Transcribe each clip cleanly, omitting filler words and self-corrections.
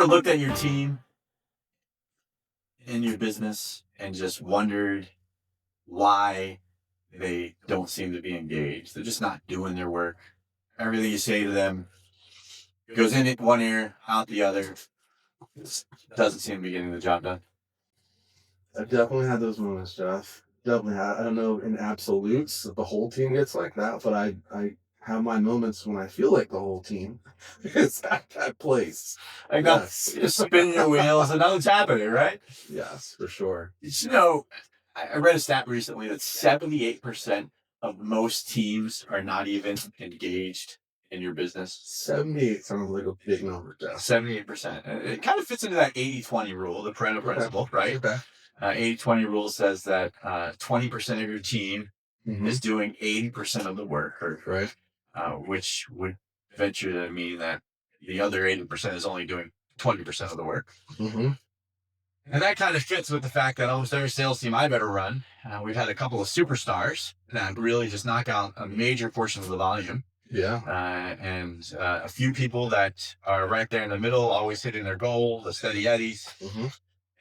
looked at your team in your business and just wondered why they don't seem to be engaged? They're just not doing their work. Everything you say to them goes in it one ear, out the other. It doesn't seem to be getting the job done. I've definitely had those moments, Jeff. Definitely had. I don't know in absolutes that the whole team gets like that, but I have my moments when I feel like the whole team is at that place. Like now, Yes. you're spinning your wheels and nothing's happening, right? Yes, for sure. You know, I read a stat recently that 78% of most teams are not even engaged in your business. 78 sounds like a big number, Jeff. 78%. It kind of fits into that 80-20 rule, the Pareto principle, right? Okay. 80-20 rule says that 20% of your team Mhm. is doing 80% of the work, Right. which would venture to mean that the other 80% is only doing 20% of the work. Mm-hmm. And that kind of fits with the fact that almost every sales team I've ever run, we've had a couple of superstars that really just knock out a major portion of the volume. Yeah. And a few people that are right there in the middle, always hitting their goal, the steady eddies. Mm-hmm.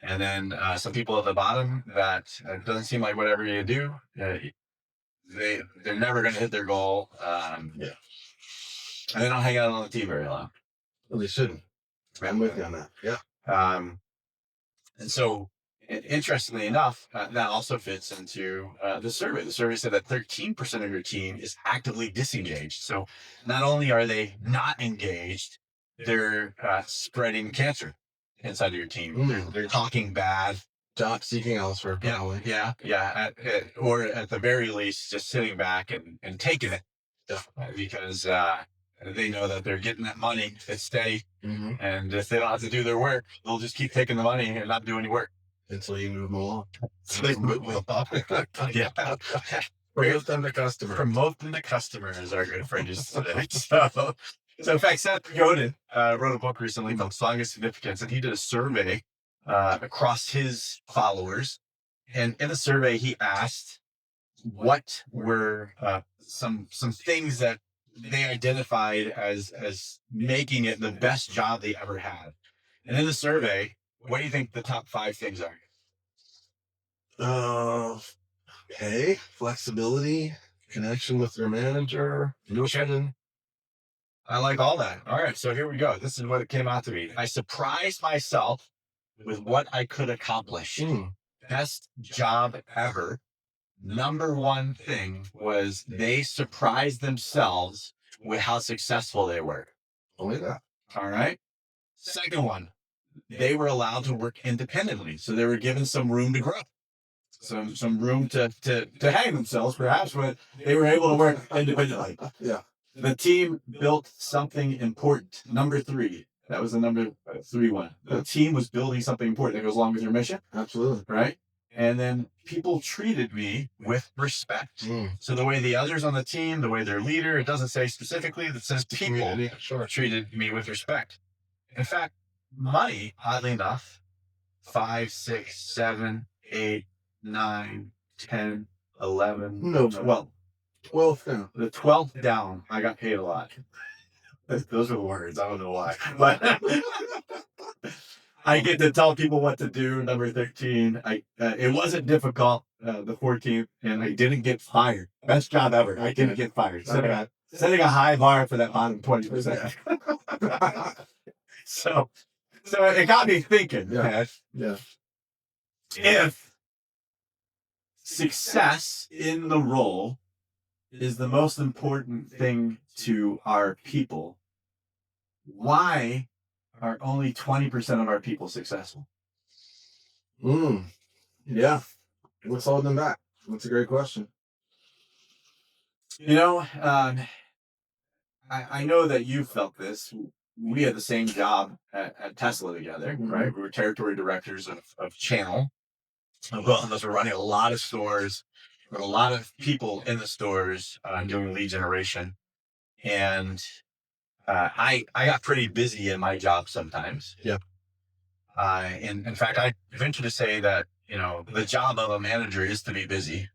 And then some people at the bottom that it doesn't seem like whatever you do, they're never going to hit their goal. Yeah. And they don't hang out on the team very long. Well, they shouldn't. I'm with you on that. Yeah. And so, interestingly enough, that also fits into the survey. The survey said that 13% of your team is actively disengaged. So, not only are they not engaged, they're spreading cancer inside of your team. They're talking bad. Job seeking elsewhere, probably. Yeah. Or at the very least, just sitting back and taking it. Yeah. Because they know that they're getting that money. It's steady. Mm-hmm. And if they don't have to do their work, they'll just keep taking the money and not do any work. Until you move them along. So they move them along. Yeah. Promote them to customers. Promote them to customers, our good friend used to say. So in fact, Seth Godin wrote a book recently called Song of Significance, and he did a survey across his followers. And in the survey, he asked what were some things that they identified as making it the best job they ever had. And in the survey, what do you think the top 5 things are? Pay, flexibility, connection with their manager, nutrition. I like all that. All right, so here we go. This is what it came out to be. I surprised myself with what I could accomplish. Best job ever. Number one thing was they surprised themselves with how successful they were. Only that. All right. Second one, they were allowed to work independently. So they were given some room to grow, some room to hang themselves, perhaps, but they were able to work independently. Yeah. The team built something important. Number 3. That was the number 3 one. The team was building something important that goes along with your mission. Absolutely. Right. And then people treated me with respect. So the way the others on the team, the way their leader, it doesn't say specifically, it says people treated me with respect. In fact, money, oddly enough, 5, 6, 7, 8, 9, 10, 11, No. 12. 12th down. The 12th down, I got paid a lot. Those are the words. I don't know why. But I get to tell people what to do. Number 13. It wasn't difficult, the 14th, and I didn't get fired. Best job ever. I didn't get fired. Setting a high bar for that bottom 20%. So it got me thinking. Yeah. If success in the role is the most important thing to our people, why are only 20% of our people successful? Yeah. What's holding them back? That's a great question. I know that you felt this. We had the same job at Tesla together, right? We were territory directors of channel. Both of us were running a lot of stores, with a lot of people in the stores doing lead generation. And I got pretty busy in my job sometimes. Yep. And in fact, I venture to say that, the job of a manager is to be busy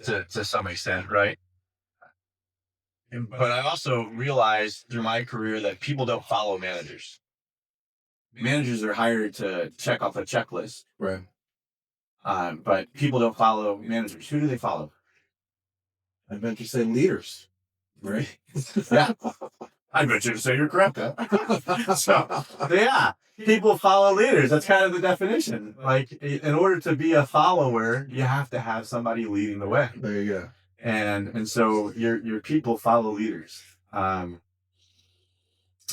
to some extent, right? But I also realized through my career that people don't follow managers. managers are hired to check off a checklist, Right. but people don't follow managers. Who do they follow? I venture to say leaders. Right. Yeah. I venture to say you're correct. So, yeah, people follow leaders. That's kind of the definition. Like, in order to be a follower, you have to have somebody leading the way. There you go. And so your people follow leaders. And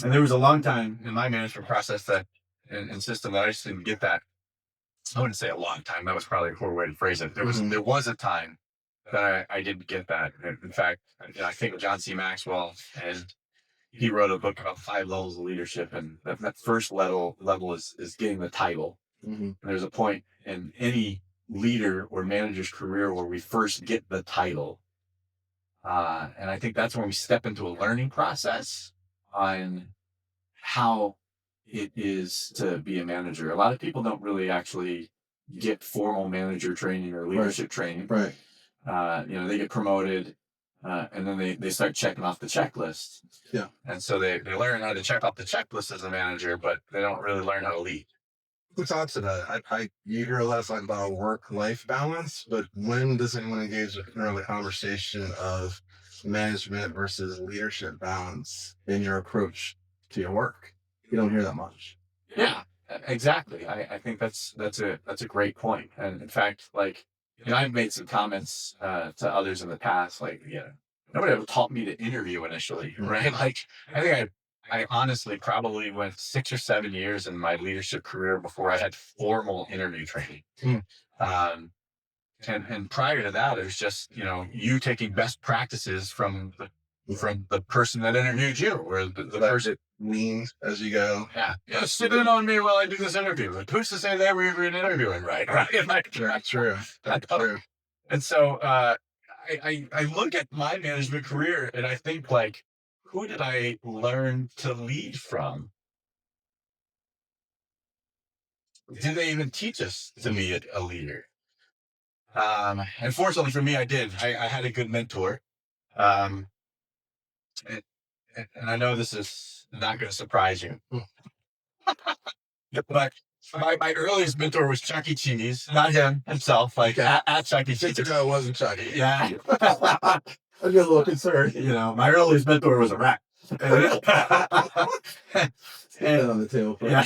there was a long time in my management process and system that I just didn't get that. I wouldn't say a long time. That was probably a poor way to phrase it. There was a time that I didn't get that. In fact, I think of John C. Maxwell, and he wrote a book about 5 levels of leadership, and that first level is getting the title. And there's a point in any leader or manager's career where we first get the title. And I think that's when we step into a learning process on how it is to be a manager. A lot of people don't really actually get formal manager training or leadership training. Right. They get promoted, and then they start checking off the checklist. Yeah. And so they learn how to check off the checklist as a manager, but they don't really learn how to lead. Who talks to that? You hear a lot about work-life balance, but when does anyone engage in the conversation of management versus leadership balance in your approach to your work? You don't hear that much. Yeah, exactly. I think that's a great point. And in fact, I've made some comments to others in the past, nobody ever taught me to interview initially, right? Like, I think I honestly probably went 6 or 7 years in my leadership career before I had formal interview training. And prior to that, it was just, you taking best practices from the person that interviewed you, or the person leans as you go. Yeah, sit in on me while I do this interview. Like, who's to say they were even interviewing, right? That's true. That's true. And so I look at my management career and I think, who did I learn to lead from? Did they even teach us to be a leader? And fortunately for me, I did. I had a good mentor. And I know this is not going to surprise you. But my earliest mentor was Chuck E. Cheese, not him himself, at Chuck E. Cheese. No, it wasn't Chuck E. Yeah. I get a little concerned. My earliest mentor was a rat. And on the table. Yeah.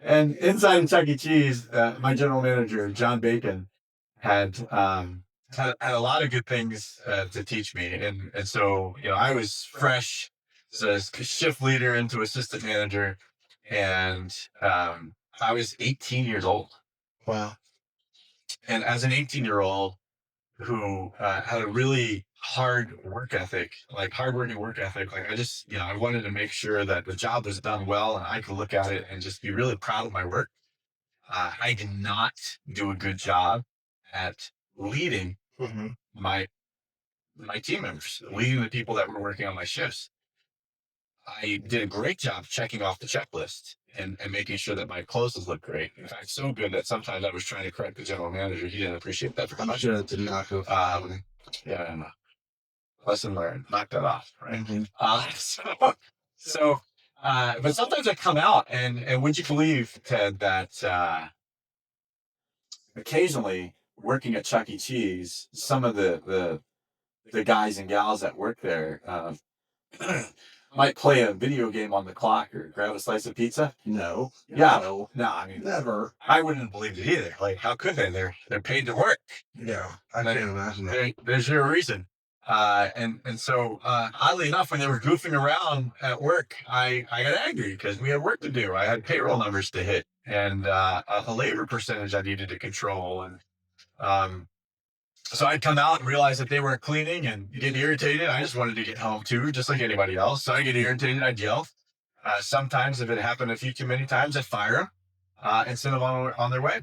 And inside of Chuck E. Cheese, my general manager, John Bacon, had a lot of good things to teach me. And so, I was fresh as a shift leader into assistant manager. And I was 18 years old. Wow. And as an 18-year-old who had a really hardworking work ethic, I wanted to make sure that the job was done well and I could look at it and just be really proud of my work. I did not do a good job at leading my team members, leading the people that were working on my shifts. I did a great job checking off the checklist and making sure that my closes looked great. In fact, so good that sometimes I was trying to correct the general manager. He didn't appreciate that very much. Sure, that did not go. Yeah, lesson learned. Knock that off, right? But sometimes I come out, and would you believe, Ted, that occasionally working at Chuck E. Cheese, some of the guys and gals that work there might play a video game on the clock or grab a slice of pizza. No. Yeah. No. I mean, never. I wouldn't believe it either. Like, how could they? They're paid to work. Yeah. I can't imagine that. There's your reason. So oddly enough, when they were goofing around at work, I got angry because we had work to do. I had payroll numbers to hit and a labor percentage I needed to control. And so I'd come out and realize that they weren't cleaning and get irritated. I just wanted to get home too, just like anybody else. So I get irritated, I'd yell. Sometimes, if it happened a few too many times, I'd fire them and send them on their way.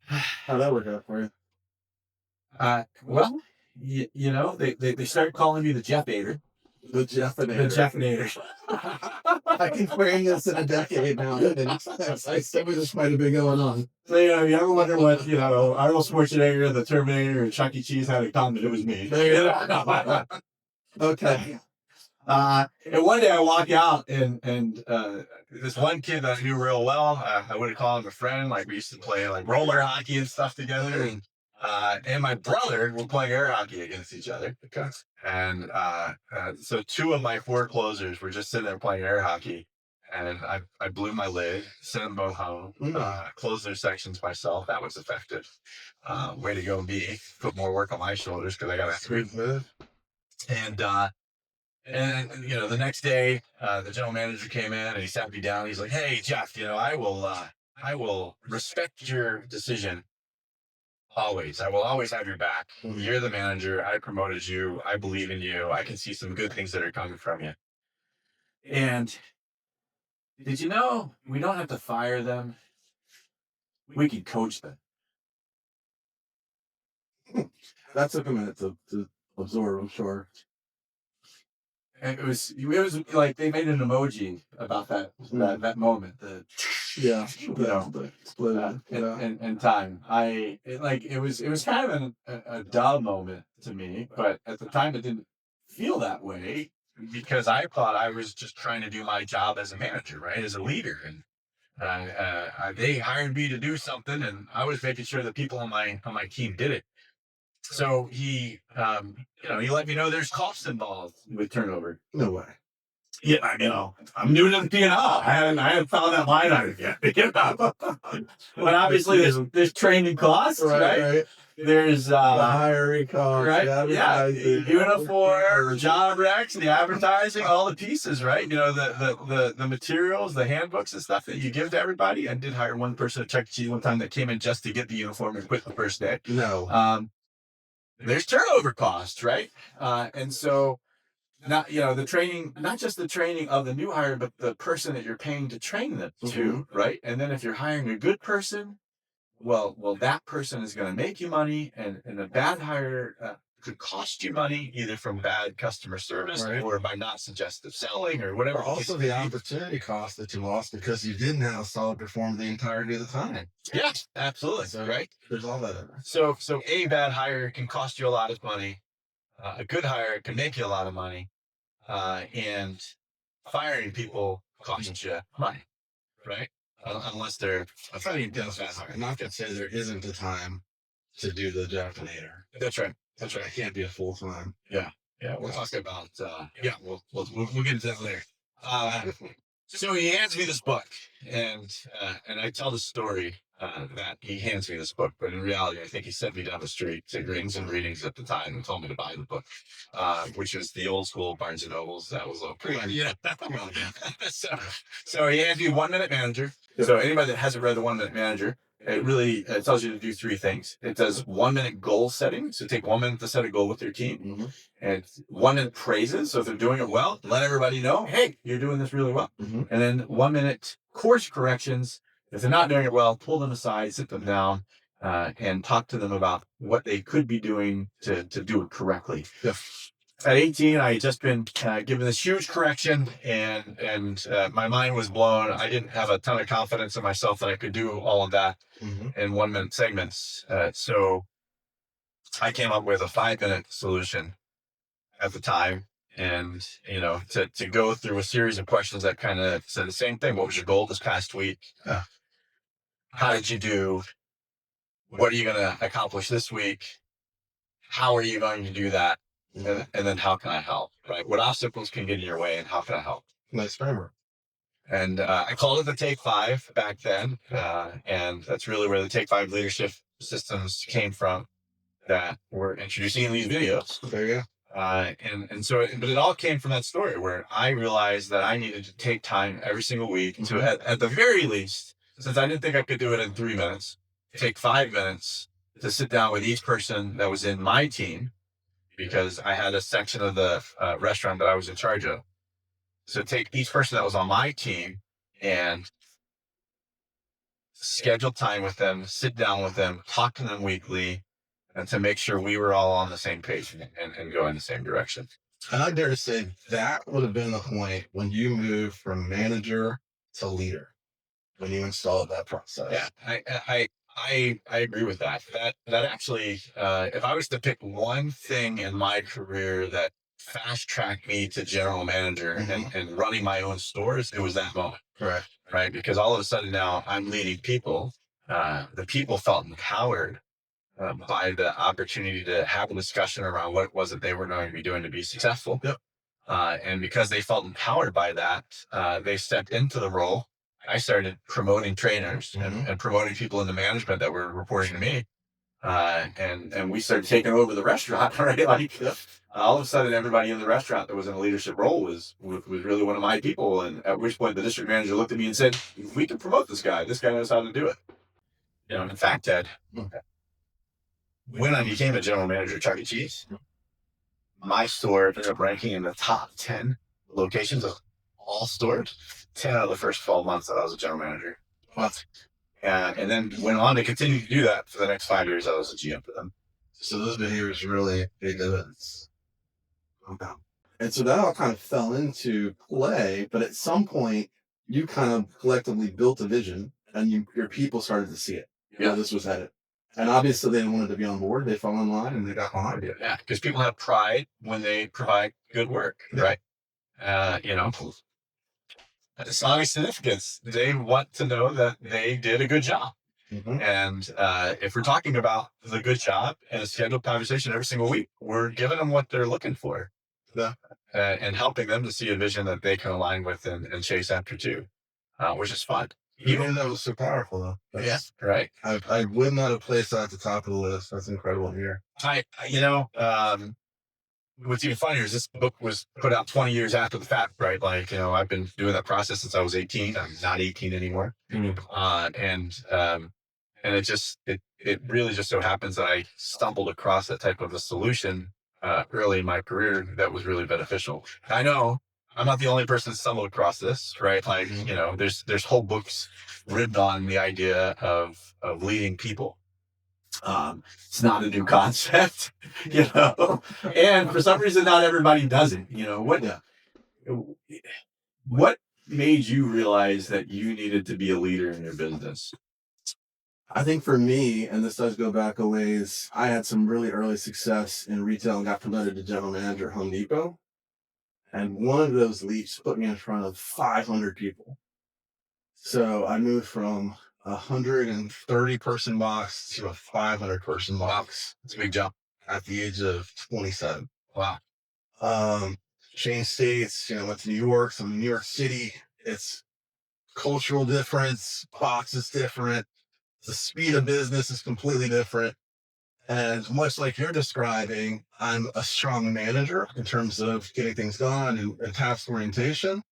How'd that work out for you? Well, they started calling me the Jeff-ator. The Jeff-ator. The Jeff-ator. I keep wearing this in a decade now. And I still this might have been going on. So, you ever wonder what, Arnold Schwarzenegger, the Terminator, and Chuck E. Cheese had in common? It was me. Okay. And one day I walk out and this one kid that I knew real well, I would have called him a friend. Like we used to play like roller hockey and stuff together. And my brother were playing air hockey against each other. Okay. And so two of my four closers were just sitting there playing air hockey. And I blew my lid, sent them both home, closed their sections myself. That was effective. Way to go, me. Put more work on my shoulders because I got a Sweet move. and you know, the next day, the general manager came in and he sat me down. He's like, "Hey, Jeff, you know, I will respect your decision always. I will always have your back. You're the manager. I promoted you. I believe in you. I can see some good things that are coming from you. And did you know we don't have to fire them? We can coach them." That took a minute to absorb, I'm sure. And it was like they made an emoji about that moment. Yeah. You know, The explosion. and time. It was kind of a dull moment to me, but at the time it didn't feel that way because I thought I was just trying to do my job as a manager, right, as a leader, and they hired me to do something, and I was making sure that people on my team did it. So he, he let me know there's costs involved with turnover. No way. Yeah, I'm new to the P&L. I haven't found that line item yet. But obviously there's training costs, right? There's the hiring costs, right? Yeah, uniform, job recs, the advertising, all the pieces, right? You know, the materials, the handbooks and stuff that you give to everybody. I did hire one person to check the one time that came in just to get the uniform and quit the first day. No. There's turnover costs, right? And so not, the training, not just the training of the new hire, but the person that you're paying to train them too, right? And then if you're hiring a good person, well, that person is going to make you money, and a bad hire could cost you money either from bad customer service or by not suggestive selling or whatever. Or also the opportunity cost that you lost because you didn't have a solid performer the entirety of the time. Yeah, absolutely. So, right. There's all that in there. So a bad hire can cost you a lot of money. A good hire can make you a lot of money. And firing people costs you money, right? Unless they're a funny death hire. I'm not going to say there isn't a time to do the Jackinator. That's right. It can't be a full time. Yeah. We'll talk about. We'll get into that later. So he hands me this book, and I tell the story that he hands me this book, but in reality, I think he sent me down the street to Greens and Readings at the time and told me to buy the book, which is the old school Barnes and Nobles. That was a so he hands me 1 Minute Manager. So anybody that hasn't read the 1 Minute Manager, it tells you to do three things. It does 1 minute goal setting. So take 1 minute to set a goal with your team. And 1 minute praises. So if they're doing it well, let everybody know, hey, you're doing this really well. And then 1 minute course corrections. If they're not doing it well, pull them aside, sit them down, and talk to them about what they could be doing to do it correctly. Yeah. At 18, I had just been given this huge correction, and my mind was blown. I didn't have a ton of confidence in myself that I could do all of that in 1 minute segments. So I came up with a 5 minute solution at the time. And, to go through a series of questions that kind of said the same thing. What was your goal this past week? How did you do? What are you going to accomplish this week? How are you going to do that? And then how can I help? Right? What obstacles can get in your way, and how can I help? Nice framework. And I called it the Take 5 back then. And that's really where the Take 5 leadership systems came from that we're introducing in these videos. There you go. But it all came from that story where I realized that I needed to take time every single week to, at the very least, since I didn't think I could do it in 3 minutes, take 5 minutes to sit down with each person that was in my team, because I had a section of the restaurant that I was in charge of. So take each person that was on my team and schedule time with them, sit down with them, talk to them weekly, and to make sure we were all on the same page and go in the same direction. And I dare to say that would have been the point when you moved from manager to leader, when you installed that process. Yeah, I agree with that. That actually, if I was to pick one thing in my career that fast tracked me to general manager and running my own stores, it was that moment. Correct. Right? Because all of a sudden now I'm leading people. The people felt empowered by the opportunity to have a discussion around what it was that they were going to be doing to be successful. Yep. And because they felt empowered by that, they stepped into the role. I started promoting trainers and promoting people into management that were reporting to me. And we started taking over the restaurant, right? Like, all of a sudden, everybody in the restaurant that was in a leadership role was really one of my people. And at which point, the district manager looked at me and said, "We can promote this guy. This guy knows how to do it." In fact, Ed, when I became a general manager at Chuck E. Cheese, my store ended up ranking in the top 10 locations of all stores, 10 out of the first 12 months that I was a general manager. What? And then went on to continue to do that for the next 5 years. I was a GM for them. So those behaviors really pay dividends. Okay. And so that all kind of fell into play, but at some point you kind of collectively built a vision and your people started to see it. Where this was headed. And obviously they wanted to be on board. They fell in line and they got behind it. Yeah, because people have pride when they provide good work, right? It's not significance. They want to know that they did a good job. And if we're talking about the good job and a scheduled conversation every single week, we're giving them what they're looking for. And helping them to see a vision that they can align with and chase after too, which is fun. Even that was so powerful, though. Right. I would not have placed that at the top of the list. That's incredible here. What's even funnier is this book was put out 20 years after the fact, right? Like, I've been doing that process since I was 18. I'm not 18 anymore. And it really just so happens that I stumbled across that type of a solution early in my career that was really beneficial. I know I'm not the only person that stumbled across this, right? Like, there's whole books written on the idea of leading people. It's not a new concept, and for some reason, not everybody does it. What made you realize that you needed to be a leader in your business? I think for me, and this does go back a ways, I had some really early success in retail and got promoted to general manager at Home Depot. And one of those leaps put me in front of 500 people. So I moved from 130 person box to a 500 person box. It's a big jump. At the age of 27. Wow. Changed states, went to New York, so New York City, it's cultural difference, box is different, the speed of business is completely different. And much like you're describing, I'm a strong manager in terms of getting things done and task orientation.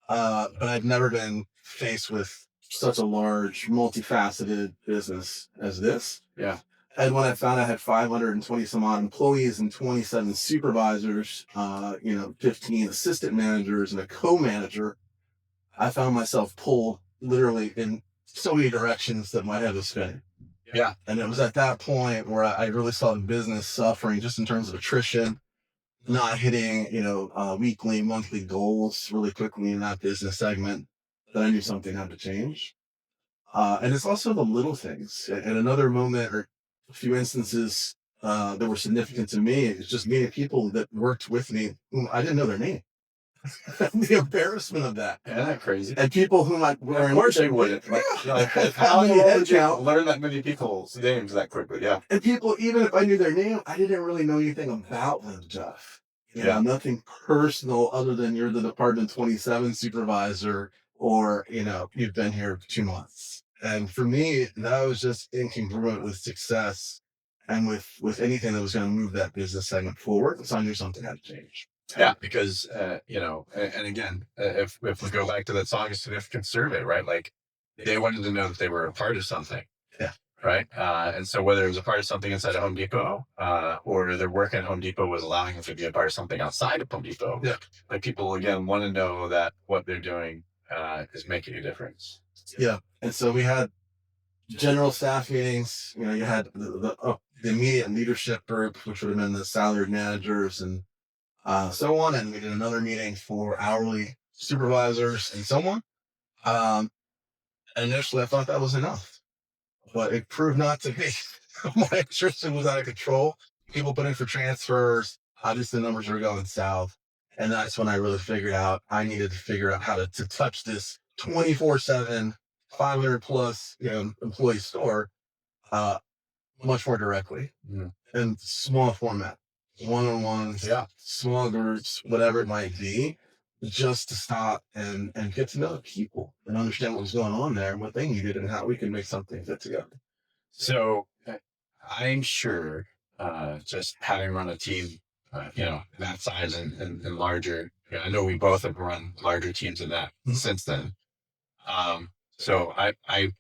But I've never been faced with such a large, multifaceted business as this. Yeah. And when I found I had 520 some odd employees and 27 supervisors, 15 assistant managers and a co-manager, I found myself pulled literally in so many directions that my head was spinning. Yeah. And it was at that point where I really saw the business suffering just in terms of attrition, not hitting, weekly, monthly goals really quickly in that business segment, that I knew something had to change. And it's also the little things. At another moment or a few instances that were significant to me, it's just meeting people that worked with me whom I didn't know their name. The embarrassment of that. Isn't that crazy? And people whom I were of course they wouldn't. How did you learn that many people's names that quickly? Yeah. And people, even if I knew their name, I didn't really know anything about them, Jeff. Nothing personal other than you're the Department 27 supervisor or, you've been here 2 months. And for me, that was just incongruent with success and with anything that was going to move that business segment forward. So I knew something had to change. Yeah, because, and again, if we go back to that song of significance survey, right? Like they wanted to know that they were a part of something. Yeah. Right. And so whether it was a part of something inside of Home Depot or their work at Home Depot was allowing them to be a part of something outside of Home Depot. Yeah. Like people, again, want to know that what they're doing is making a difference. Yeah. And so we had general staff meetings, you had the immediate leadership group, which would have been the salaried managers and so on. And we did another meeting for hourly supervisors and so on. Initially, I thought that was enough, but it proved not to be. My attrition was out of control. People put in for transfers. obviously the numbers were going south. And that's when I really figured out I needed to figure out how to touch this 24/7, 500 plus, employee store, uh, much more directly in small format, one-on-ones, small groups, whatever it might be, just to stop and get to know the people and understand what was going on there and what they needed and how we can make something fit together. So I'm sure just having run a team, that size and larger, I know we both have run larger teams than that since then. So I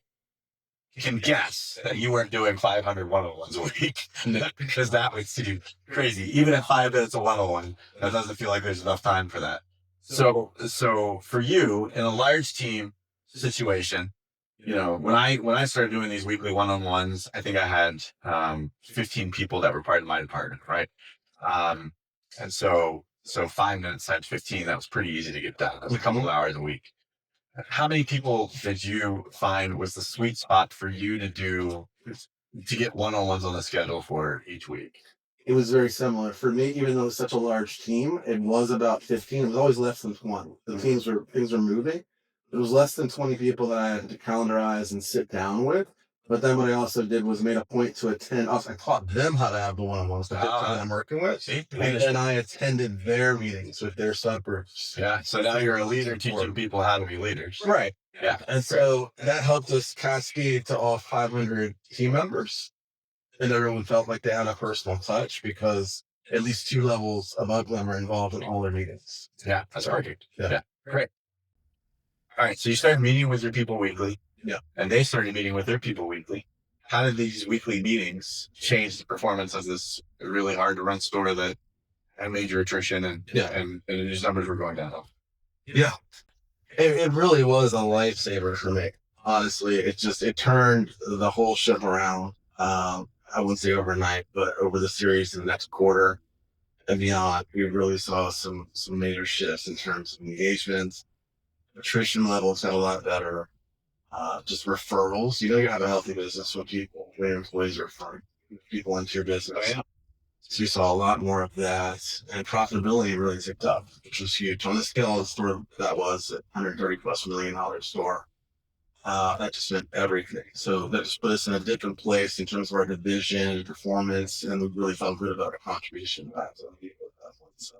can guess that you weren't doing 500 one-on-ones a week because that would seem crazy. Even at 5 minutes of one-on-one, that doesn't feel like there's enough time for that. So for you in a large team situation, when I started doing these weekly one-on-ones, I think I had 15 people that were part of my department, right? And so 5 minutes times 15, that was pretty easy to get done. That was a couple of hours a week. How many people did you find was the sweet spot for you to get one-on-ones on the schedule for each week? It was very similar for me, even though it was such a large team. It was about 15. It was always less than 20. The things were moving. It was less than 20 people that I had to calendarize and sit down with. But then what I also did was made a point to attend. Also, I taught them how to have the one-on-ones that I'm working with. See? And then I attended their meetings with their subgroups. Yeah. So now you're a leader teaching people how to be leaders. Right. Yeah. And so that helped us cascade to all 500 team members. And everyone felt like they had a personal touch because at least two levels above them are involved in all their meetings. Yeah. That's perfect. Yeah. Great. All right. So you started meeting with your people weekly. Yeah. And they started meeting with their people weekly. How did these weekly meetings change the performance of this really hard to run store that had major attrition and these numbers were going down? Yeah. It really was a lifesaver for me. Honestly, it turned the whole ship around. I wouldn't say overnight, but over the series in the next quarter and beyond, we really saw some major shifts in terms of engagement. Attrition levels got a lot better. Just referrals. You have a healthy business when when employees are referring people into your business. Oh, yeah. So you saw a lot more of that, and profitability really ticked up, which was huge. On the scale of the store that was at $130+ million store, that just meant everything. So that just put us in a different place in terms of our division, performance, and we really felt good about our contribution back to the people at that point. So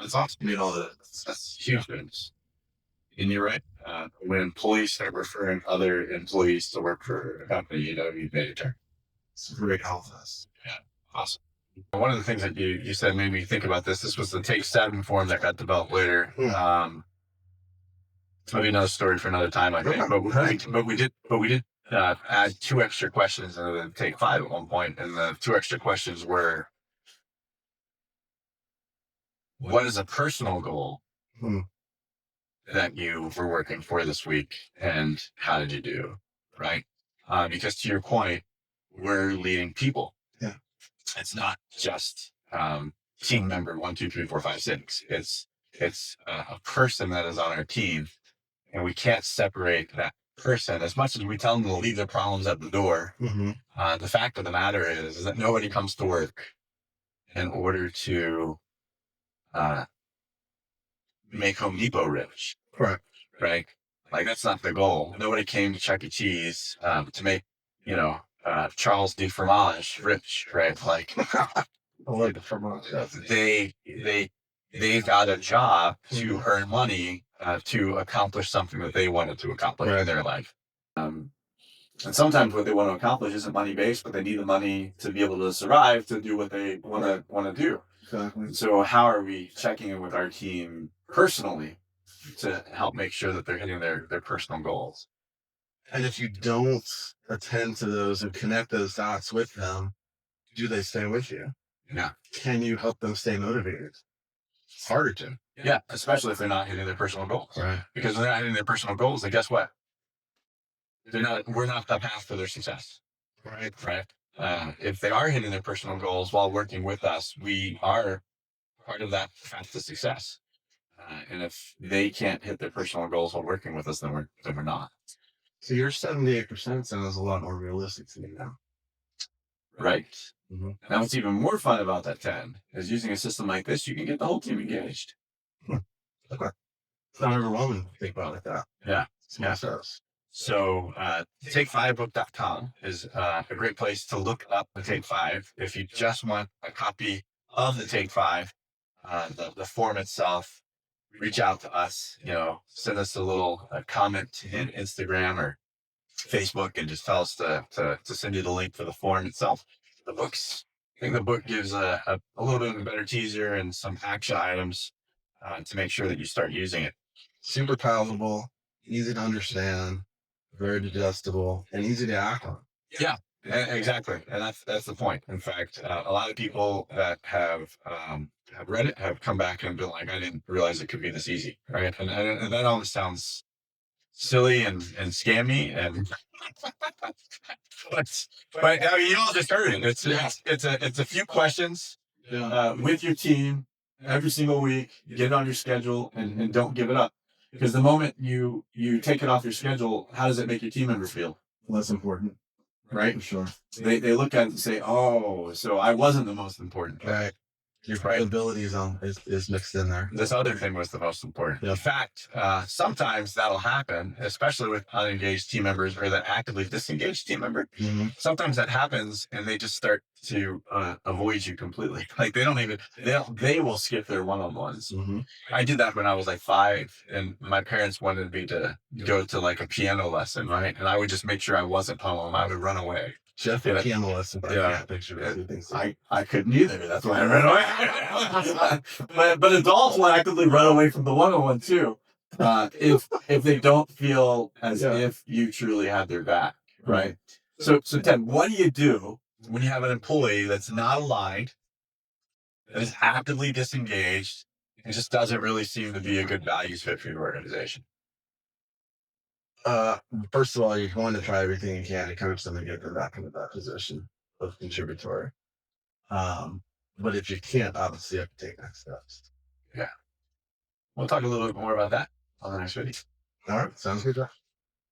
It's awesome. made all the That's huge. And you're right. When employees start referring other employees to work for a company, you've made a turn. it's great health us. Yeah. Awesome. One of the things that you said made me think about this. This was the Take 7 form that got developed later. Maybe another story for another time, I think. But we did add 2 extra questions into the Take 5 at one point, and the 2 extra questions were: what is a personal goal that you were working for this week, and how did you do? Right? Because to your point, we're leading people. Yeah. It's not just team member 1, 2, 3, 4, 5, 6. It's a person that is on our team, and we can't separate that person. As much as we tell them to leave their problems at the door, the fact of the matter is that nobody comes to work in order to make Home Depot rich. Correct. Right? Like, that's not the goal. Nobody came to Chuck E. Cheese to make, Charles de Fromage rich, right? Like, I like the fromage. they've got a job to earn money to accomplish something that they wanted to accomplish in their life. And sometimes what they want to accomplish isn't money based, but they need the money to be able to survive to do what they want to do. Exactly. So how are we checking in with our team personally to help make sure that they're hitting their personal goals? And if you don't attend to those and connect those dots with them, do they stay with you? Yeah. Can you help them stay motivated? It's harder to. Yeah, especially if they're not hitting their personal goals. Right. Because when they're not hitting their personal goals, then guess what? We're not the path to their success. Right. Right. If they are hitting their personal goals while working with us, we are part of that path to success. And if they can't hit their personal goals while working with us, then we're not. So your 78% sounds a lot more realistic to me now. right? Mm-hmm. Now, what's even more fun about that 10 is using a system like this, you can get the whole team engaged. Okay. It's not overwhelming to think about it like that. Yeah. Small steps. So, take5book.com is a great place to look up the Take 5. If you just want a copy of the Take 5, the form itself, reach out to us, send us a little comment in Instagram or Facebook and just tell us to send you the link for the form itself. I think the book gives a little bit of a better teaser and some action items to make sure that you start using it. Super palatable, easy to understand, very digestible, and easy to act on. Yeah, exactly. And that's the point. In fact, a lot of people that have read it have come back and been like, I didn't realize it could be this easy. Right. And that almost sounds silly and scammy and but I mean, you all just heard it. It's a few questions with your team every single week. Get it on your schedule and don't give it up. Because the moment you take it off your schedule, how does it make your team members feel? Less important. Right? For sure. They look at it and say, oh, so I wasn't the most important. Right. Your credibility is mixed in there. This other thing was the most important. Yeah. In fact, sometimes that'll happen, especially with unengaged team members or that actively disengaged team member. Mm-hmm. Sometimes that happens and they just start to avoid you completely. Like they will skip their one-on-ones. Mm-hmm. I did that when I was like 5 and my parents wanted me to go to like a piano lesson, right? And I would just make sure I wasn't home. I would run away. Jeff, a piano lesson, but I can't picture things. I couldn't either. That's why I ran away. but adults will actively run away from the one-on-one too, if they don't feel as if you truly have their back, right? So Ted, what do you do when you have an employee that's not aligned, that is actively disengaged, and just doesn't really seem to be a good values fit for your organization? First of all, you're going to try everything you can to coach them and get them back into that position of contributory. But if you can't, obviously you have to take next steps. Yeah. We'll talk a little bit more about that on the next video. All right. Sounds good, Jeff.